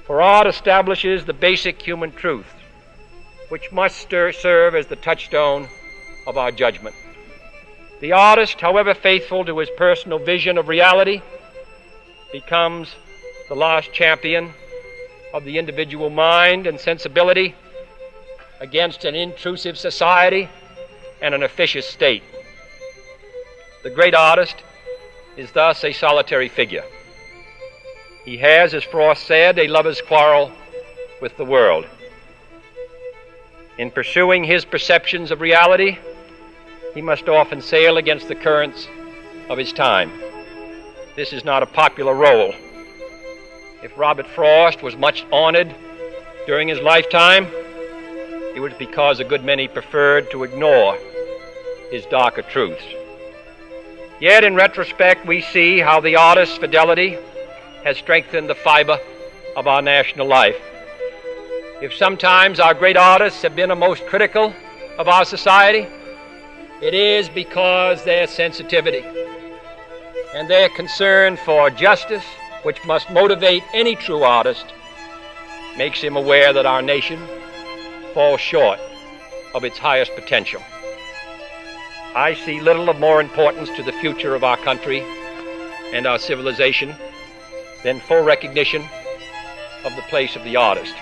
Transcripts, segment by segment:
For art establishes the basic human truth, which must serve as the touchstone of our judgment. The artist, however faithful to his personal vision of reality, becomes the last champion of the individual mind and sensibility against an intrusive society and an officious state. The great artist is thus a solitary figure. He has, as Frost said, a lover's quarrel with the world. In pursuing his perceptions of reality, he must often sail against the currents of his time. This is not a popular role. If Robert Frost was much honored during his lifetime, it was because a good many preferred to ignore his darker truths. Yet in retrospect, we see how the artist's fidelity has strengthened the fiber of our national life. If sometimes our great artists have been the most critical of our society, it is because their sensitivity and their concern for justice, which must motivate any true artist, makes him aware that our nation falls short of its highest potential. I see little of more importance to the future of our country and our civilization than full recognition of the place of the artist.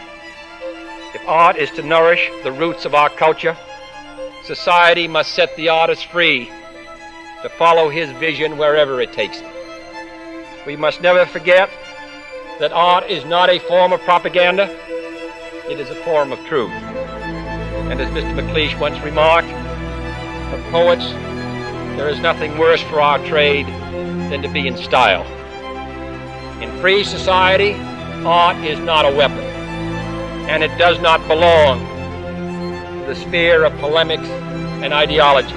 If art is to nourish the roots of our culture, society must set the artist free to follow his vision wherever it takes him. We must never forget that art is not a form of propaganda, it is a form of truth. And as Mr. McLeish once remarked, of poets, there is nothing worse for our trade than to be in style. In free society, art is not a weapon, and it does not belong to the sphere of polemics and ideology.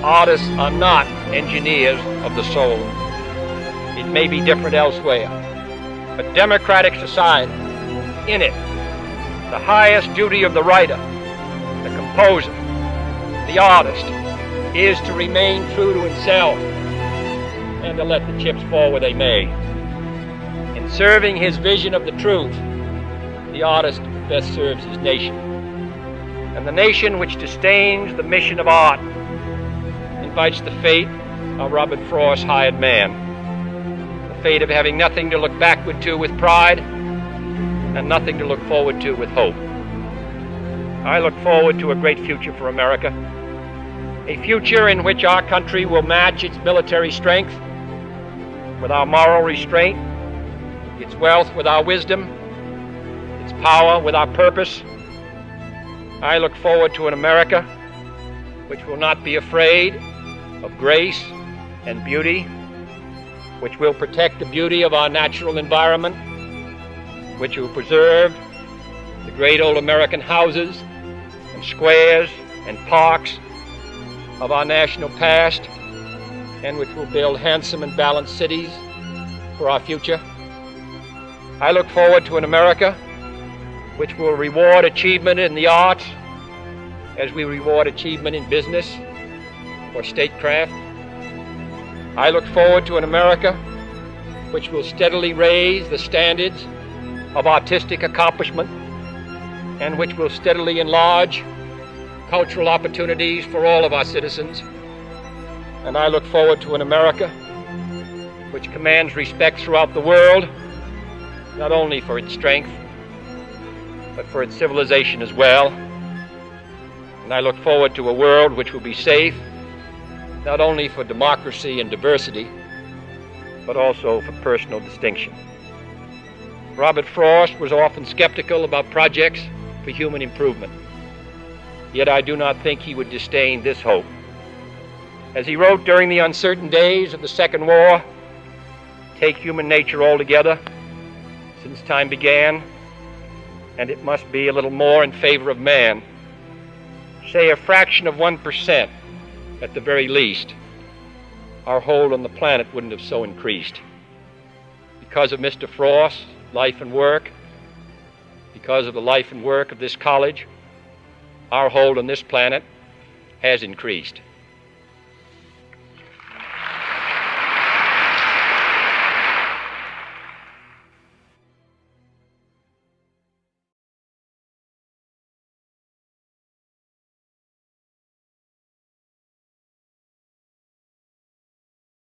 Artists are not engineers of the soul. It may be different elsewhere. But democratic society, in it, the highest duty of the writer, the composer, the artist, is to remain true to himself and to let the chips fall where they may. In serving his vision of the truth, the artist best serves his nation. And the nation which disdains the mission of art invites the fate of Robert Frost's hired man, the fate of having nothing to look backward to with pride and nothing to look forward to with hope. I look forward to a great future for America, a future in which our country will match its military strength with our moral restraint, its wealth with our wisdom, its power with our purpose. I look forward to an America which will not be afraid of grace and beauty, which will protect the beauty of our natural environment, which will preserve the great old American houses and squares and parks of our national past, and which will build handsome and balanced cities for our future. I look forward to an America which will reward achievement in the arts as we reward achievement in business or statecraft. I look forward to an America which will steadily raise the standards of artistic accomplishment and which will steadily enlarge cultural opportunities for all of our citizens. And I look forward to an America which commands respect throughout the world, not only for its strength, but for its civilization as well. And I look forward to a world which will be safe, not only for democracy and diversity, but also for personal distinction. Robert Frost was often skeptical about projects for human improvement. Yet I do not think he would disdain this hope. As he wrote during the uncertain days of the Second War, take human nature altogether, since time began, and it must be a little more in favor of man, say a fraction of 1% at the very least, our hold on the planet wouldn't have so increased. Because of Mr. Frost's life and work, because of the life and work of this college, our hold on this planet has increased.